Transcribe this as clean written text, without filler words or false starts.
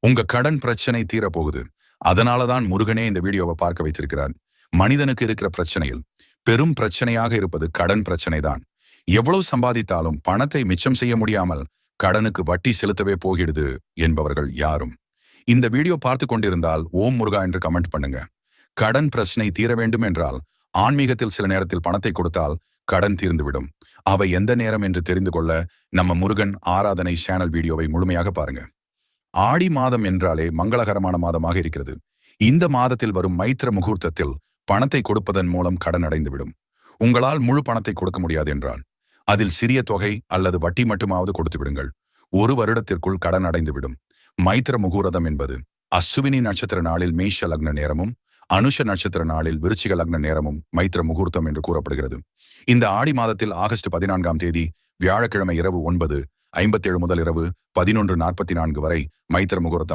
உங்க கடன் பிரச்சனை தீரப்போகுது. அதனாலதான் முருகனே இந்த வீடியோவை பார்க்க வைத்திருக்கிறார். மனிதனுக்கு இருக்கிற பிரச்சனையில் பெரும் பிரச்சனையாக இருப்பது கடன் பிரச்சனை தான். எவ்வளவு சம்பாதித்தாலும் பணத்தை மிச்சம் செய்ய முடியாமல் கடனுக்கு வட்டி செலுத்தவே போகிடுது என்பவர்கள் யாரும் இந்த வீடியோ பார்த்து கொண்டிருந்தால் ஓம் முருகா என்று கமெண்ட் பண்ணுங்க. கடன் பிரச்சனை தீர வேண்டும் என்றால் ஆன்மீகத்தில் சில நேரத்தில் பணத்தை கொடுத்தால் கடன் தீர்ந்துவிடும். அவை எந்த நேரம் என்று தெரிந்து கொள்ள நம்ம முருகன் ஆராதனை சேனல் வீடியோவை முழுமையாக பாருங்க. ஆடி மாதம் என்றாலே மங்களகரமான மாதமாக இருக்கிறது. இந்த மாதத்தில் வரும் மைத்திர முகூர்த்தத்தில் பணத்தை கொடுப்பதன் மூலம் கடன் அடைந்துவிடும். உங்களால் முழு பணத்தை கொடுக்க முடியாது என்றால் அதில் சிறிய தொகை அல்லது வட்டி மட்டுமாவது கொடுத்து விடுங்கள். ஒரு வருடத்திற்குள் கடன் அடைந்துவிடும். மைத்திர முகூர்த்தம் என்பது அஸ்வினி நட்சத்திர நாளில் மேஷ லக்ன நேரமும் அனுஷ நட்சத்திர நாளில் விருச்சிக லக்ன நேரமும் மைத்திர முகூர்த்தம் என்று கூறப்படுகிறது. இந்த ஆடி மாதத்தில் ஆகஸ்ட் 14ஆம் தேதி வியாழக்கிழமை இரவு 9:57 முதல் இரவு 11:44 வரை மைத்திர முகூர்த்தம்